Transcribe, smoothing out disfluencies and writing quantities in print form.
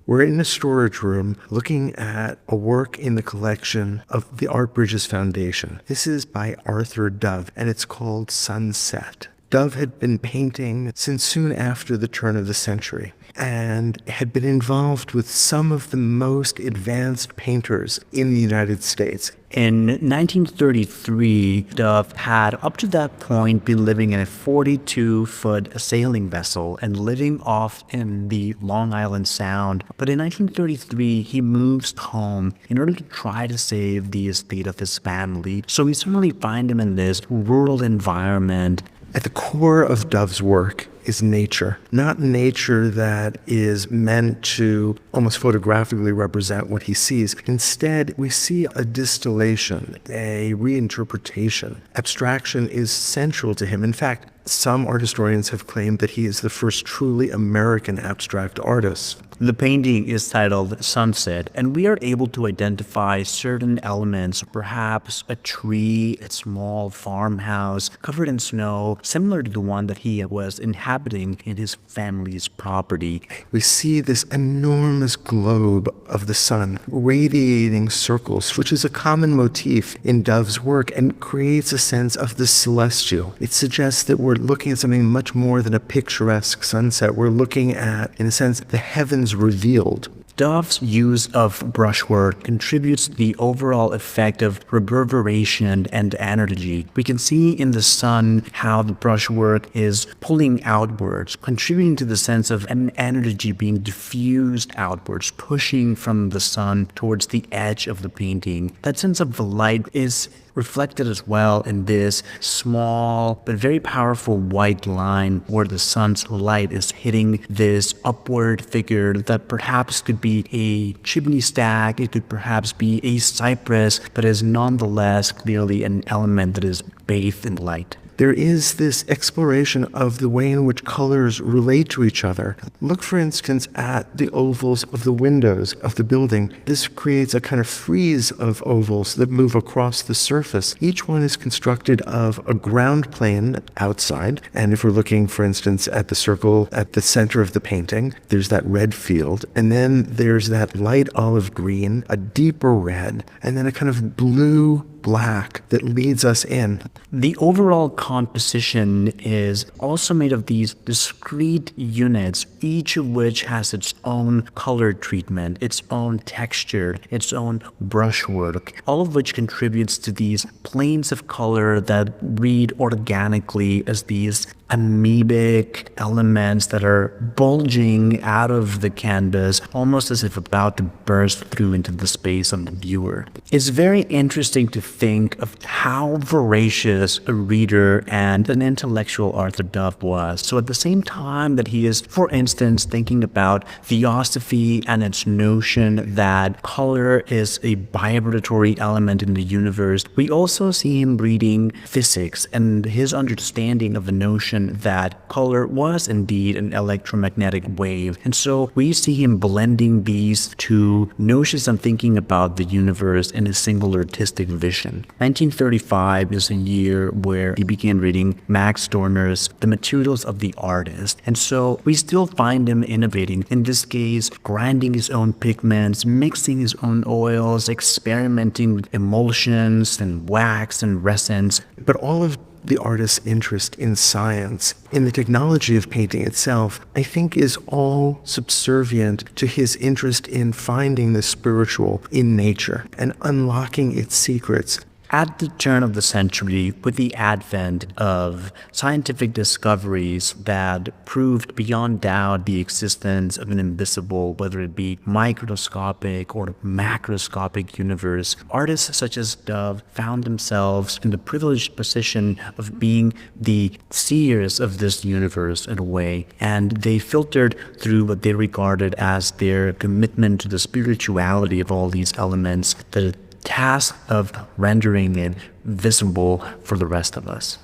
We're in a storage room looking at a work in the collection of the Art Bridges Foundation. This is by Arthur Dove, and it's called Sunset. Dove had been painting since soon after the turn of the century and had been involved with some of the most advanced painters in the United States. In 1933, Dove had up to that point been living in a 42-foot sailing vessel and living off in the Long Island Sound. But in 1933, he moves home in order to try to save the estate of his family. So we certainly find him in this rural environment. At the core of Dove's work is nature, not nature that is meant to almost photographically represent what he sees. Instead, we see a distillation, a reinterpretation. Abstraction is central to him. In fact, some art historians have claimed that he is the first truly American abstract artist. The painting is titled Sunset, and we are able to identify certain elements, perhaps a tree, a small farmhouse covered in snow, similar to the one that he was inhabiting in his family's property. We see this enormous globe of the sun, radiating circles, which is a common motif in Dove's work and creates a sense of the celestial. It suggests that we're looking at something much more than a picturesque sunset. We're looking at, in a sense, the heavens revealed. Dove's use of brushwork contributes to the overall effect of reverberation and energy. We can see in the sun how the brushwork is pulling outwards, contributing to the sense of an energy being diffused outwards, pushing from the sun towards the edge of the painting. That sense of the light is reflected as well in this small but very powerful white line where the sun's light is hitting this upward figure that perhaps could be a chimney stack, it could perhaps be a cypress, but is nonetheless clearly an element that is bathed in light. There is this exploration of the way in which colors relate to each other. Look, for instance, at the ovals of the windows of the building. This creates a kind of frieze of ovals that move across the surface. Each one is constructed of a ground plane outside. And if we're looking, for instance, at the circle at the center of the painting, there's that red field. And then there's that light olive green, a deeper red, and then a kind of blue black that leads us in. The overall composition is also made of these discrete units, each of which has its own color treatment, its own texture, its own brushwork, all of which contributes to these planes of color that read organically as these amoebic elements that are bulging out of the canvas, almost as if about to burst through into the space of the viewer. It's very interesting to think of how voracious a reader and an intellectual Arthur Dove was. So at the same time that he is, for instance, thinking about theosophy and its notion that color is a vibratory element in the universe, we also see him reading physics and his understanding of the notion that color was indeed an electromagnetic wave. And so we see him blending these two notions of thinking about the universe in a single artistic vision. 1935 is a year where he began reading Max Stirner's The Materials of the Artist. And so we still find him innovating, in this case, grinding his own pigments, mixing his own oils, experimenting with emulsions and wax and resins. But all of the artist's interest in science, in the technology of painting itself, I think is all subservient to his interest in finding the spiritual in nature and unlocking its secrets. At the turn of the century, with the advent of scientific discoveries that proved beyond doubt the existence of an invisible, whether it be microscopic or macroscopic universe, artists such as Dove found themselves in the privileged position of being the seers of this universe in a way, and they filtered through what they regarded as their commitment to the spirituality of all these elements, the task of rendering it visible for the rest of us.